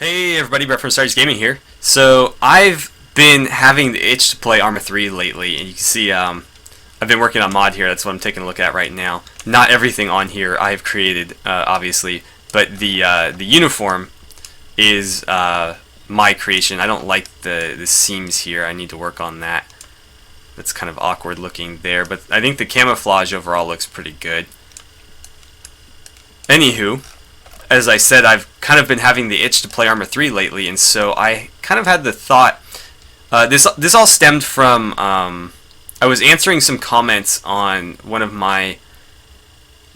Hey everybody, Referral AstartesGaming here. So I've been having the itch to play Arma 3 lately, and you can see I've been working on mod here. That's what I'm taking a look at right now. Not everything on here I have created, obviously, but the uniform is my creation. I don't like the seams here. I need to work on that. That's kind of awkward looking there, but I think the camouflage overall looks pretty good. Anywho, as I said, I've kind of been having the itch to play Arma 3 lately, and so I kind of had the thought. This all stemmed from I was answering some comments on one of my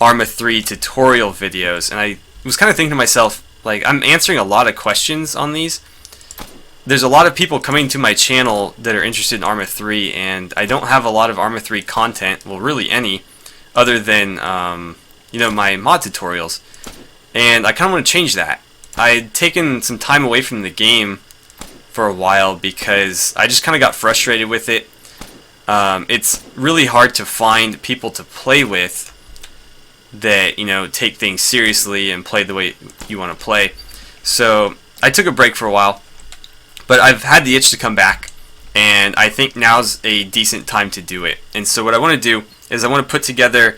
Arma 3 tutorial videos, and I was kind of thinking to myself, like, I'm answering a lot of questions on these. There's a lot of people coming to my channel that are interested in Arma 3, and I don't have a lot of Arma 3 content, well, really any, other than my mod tutorials. And I kind of want to change that. I had taken some time away from the game for a while because I just kind of got frustrated with it. It's really hard to find people to play with that, take things seriously and play the way you want to play. So I took a break for a while, but I've had the itch to come back, and I think now's a decent time to do it. And so what I want to do is I want to put together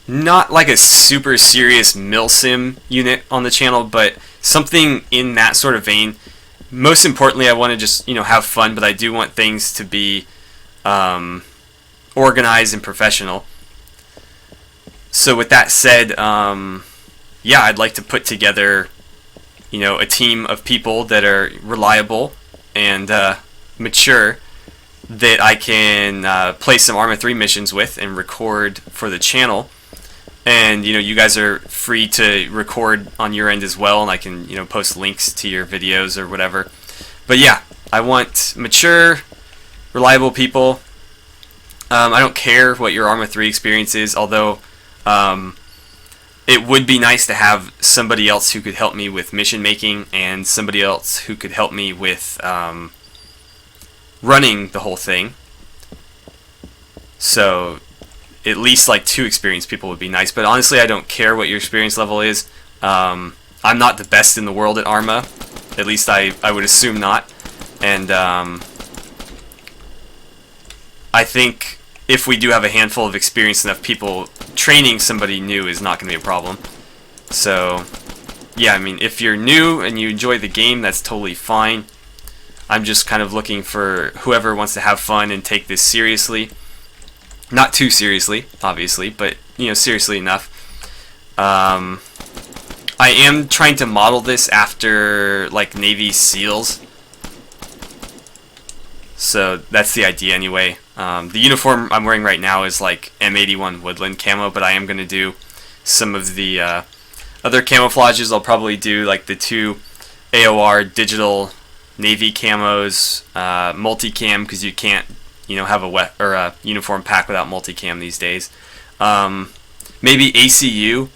not like a super serious milsim unit on the channel, but something in that sort of vein. Most importantly, I want to just have fun, but I do want things to be organized and professional. So with that said, yeah, I'd like to put together a team of people that are reliable and mature, that I can play some Arma 3 missions with and record for the channel. And you guys are free to record on your end as well, and I can post links to your videos or whatever. But yeah, I want mature, reliable people. I don't care what your Arma 3 experience is, although it would be nice to have somebody else who could help me with mission making, and somebody else who could help me with running the whole thing. So at least like 2 experienced people would be nice, but honestly I don't care what your experience level is. I'm not the best in the world at Arma, at least I would assume not, and I think if we do have a handful of experienced enough people, training somebody new is not going to be a problem. So yeah, I mean, if you're new and you enjoy the game, that's totally fine. I'm just kind of looking for whoever wants to have fun and take this seriously. Not too seriously, obviously, but seriously enough. I am trying to model this after like Navy SEALs, so that's the idea anyway. The uniform I'm wearing right now is like M81 woodland camo, but I am going to do some of the other camouflages. I'll probably do like the 2 AOR digital Navy camos, multicam, because you can't have a uniform pack without multicam these days. Maybe ACU.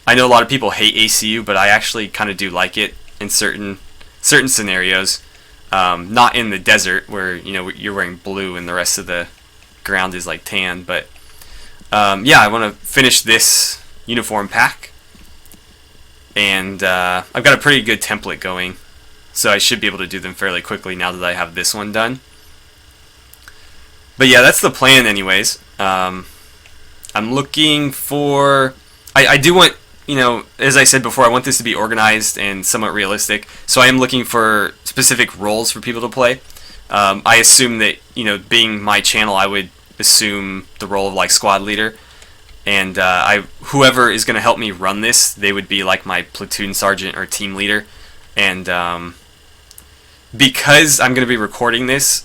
I know a lot of people hate ACU, but I actually kind of do like it in certain scenarios. Not in the desert where you're wearing blue and the rest of the ground is like tan. But yeah, I want to finish this uniform pack, and I've got a pretty good template going, so I should be able to do them fairly quickly now that I have this one done. But yeah, that's the plan anyways. I'm looking for... I do want, as I said before, I want this to be organized and somewhat realistic. So I am looking for specific roles for people to play. I assume that, being my channel, I would assume the role of like squad leader. And whoever is going to help me run this, they would be like my platoon sergeant or team leader. And because I'm going to be recording this,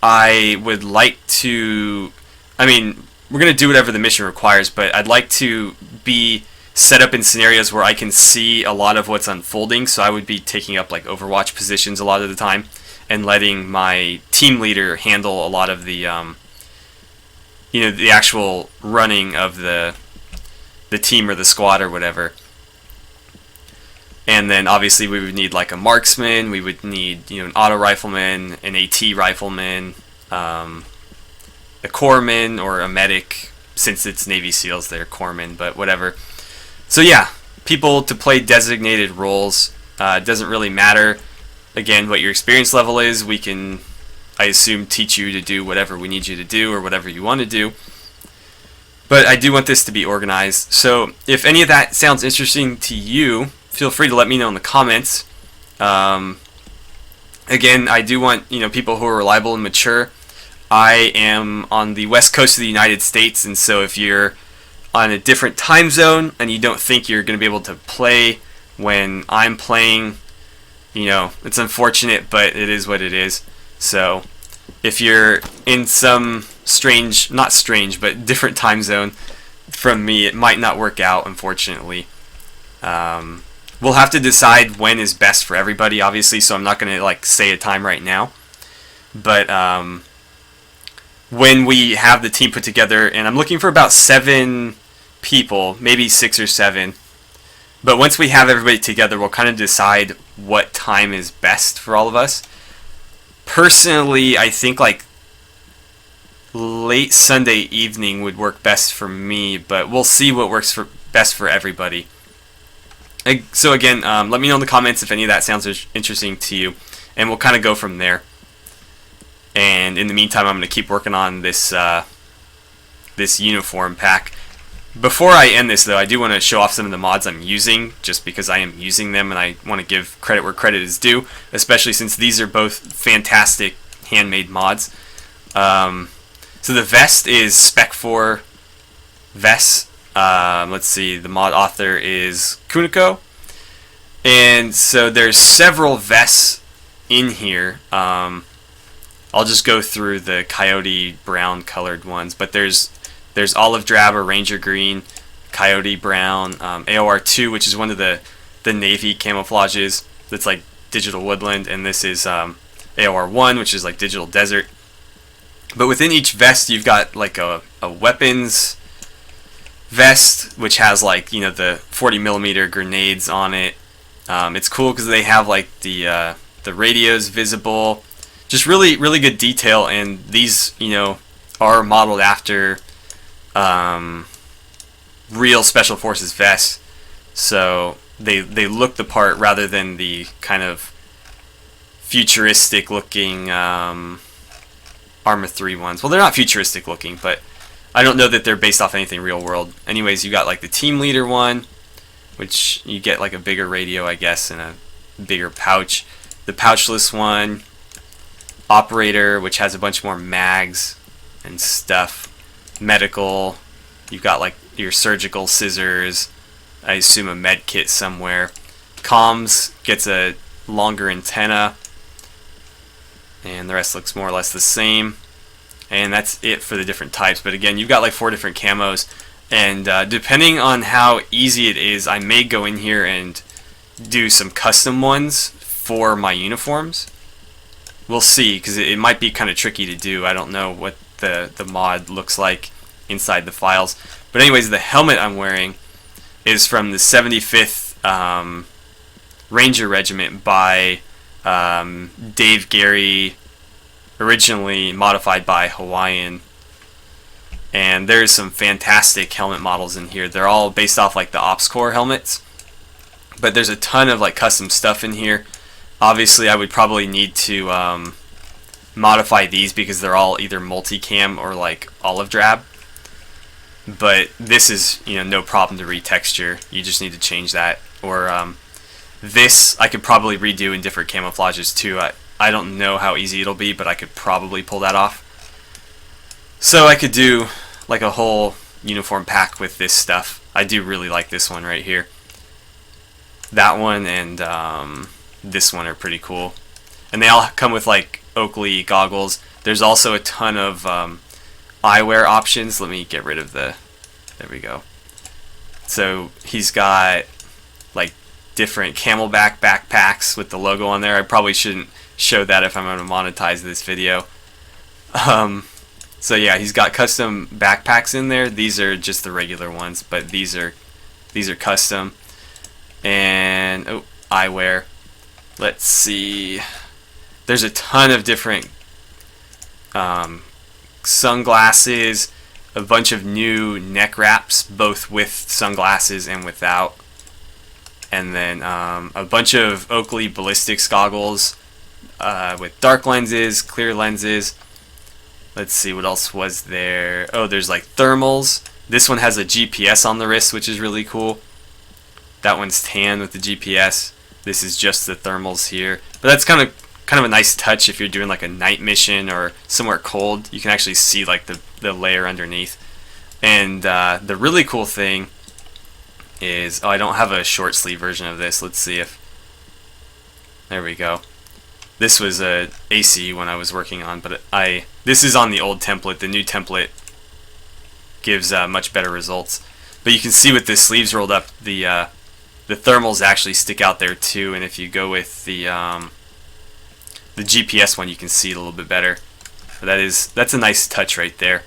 I would like to, we're going to do whatever the mission requires, but I'd like to be set up in scenarios where I can see a lot of what's unfolding, so I would be taking up like Overwatch positions a lot of the time, and letting my team leader handle a lot of the, the actual running of the team or the squad or whatever. And then obviously we would need like a marksman, we would need an auto rifleman, an AT rifleman, a corpsman, or a medic. Since it's Navy SEALs, they're corpsmen, but whatever. So yeah, people to play designated roles. It doesn't really matter, again, what your experience level is. We can, I assume, teach you to do whatever we need you to do or whatever you want to do. But I do want this to be organized. So if any of that sounds interesting to you, feel free to let me know in the comments. Again, I do want people who are reliable and mature. I am on the west coast of the United States, and so if you're on a different time zone and you don't think you're going to be able to play when I'm playing, it's unfortunate, but it is what it is. So if you're in some strange, not strange, but different time zone from me, it might not work out, unfortunately. We'll have to decide when is best for everybody, obviously, so I'm not going to say a time right now. But when we have the team put together, and I'm looking for about 7 people, maybe 6 or 7. But once we have everybody together, we'll kind of decide what time is best for all of us. Personally, I think late Sunday evening would work best for me, but we'll see what works best for everybody. So again, let me know in the comments if any of that sounds interesting to you, and we'll kind of go from there. And in the meantime, I'm going to keep working on this this uniform pack. Before I end this, though, I do want to show off some of the mods I'm using, just because I am using them, and I want to give credit where credit is due, especially since these are both fantastic handmade mods. So the vest is Spec 4 vest. Let's see, the mod author is Kuniko, and so there's several vests in here. I'll just go through the coyote brown colored ones, but there's olive drab or ranger green, coyote brown, AOR2, which is one of the navy camouflages that's like digital woodland, and this is AOR1, which is like digital desert. But within each vest, you've got like a weapons vest, which has the 40mm grenades on it. It's cool because they have the radios visible. Just really good detail, and these are modeled after real Special Forces vests, so they look the part rather than the kind of futuristic looking Arma 3 ones. Well, they're not futuristic looking, but I don't know that they're based off anything real world. Anyways, you got the team leader one, which you get a bigger radio, I guess, and a bigger pouch. The pouchless one, operator, which has a bunch more mags and stuff. Medical, you've got your surgical scissors, I assume a med kit somewhere. Comms gets a longer antenna, and the rest looks more or less the same. And that's it for the different types. But again, you've got 4 different camos, and depending on how easy it is, I may go in here and do some custom ones for my uniforms. We'll see, because it might be kind of tricky to do. I don't know what the mod looks like inside the files. But anyways, the helmet I'm wearing is from the 75th Ranger Regiment by Dave Gary, originally modified by Hawaiian. And there's some fantastic helmet models in here. They're all based off the Ops Corps helmets, but there's a ton of custom stuff in here. Obviously, I would probably need to modify these because they're all either multicam or olive drab. But this is no problem to retexture. You just need to change that. Or this I could probably redo in different camouflages too. I don't know how easy it'll be, but I could probably pull that off. So I could do a whole uniform pack with this stuff. I do really like this one right here. That one and this one are pretty cool. And they all come with Oakley goggles. There's also a ton of eyewear options. Let me get rid of there we go. So he's got different camelback backpacks with the logo on there. I probably shouldn't show that if I'm going to monetize this video. So yeah, he's got custom backpacks in there. These are just the regular ones, but these are custom. And eyewear. Let's see. There's a ton of different sunglasses, a bunch of new neck wraps, both with sunglasses and without. and then a bunch of Oakley ballistics goggles with dark lenses, clear lenses. Let's see, what else was there? Oh, there's like thermals. This one has a GPS on the wrist, which is really cool. That one's tan with the GPS. This is just the thermals here. But that's kind of a nice touch if you're doing like a night mission or somewhere cold. You can actually see like the layer underneath. And the really cool thing is, oh, I don't have a short sleeve version of this. Let's see if, there we go. This was a AC when I was working on, but this is on the old template. The new template gives much better results. But you can see with the sleeves rolled up, the thermals actually stick out there too. And if you go with the GPS one, you can see it a little bit better. But that's a nice touch right there.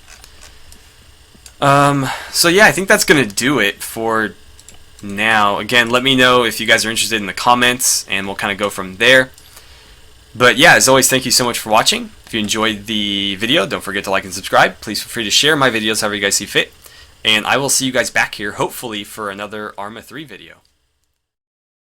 So yeah, I think that's gonna do it for now. Again, let me know if you guys are interested in the comments, and we'll kind of go from there. But yeah, as always, thank you so much for watching. If you enjoyed the video, don't forget to like and subscribe. Please feel free to share my videos however you guys see fit. And I will see you guys back here, hopefully, for another Arma 3 video.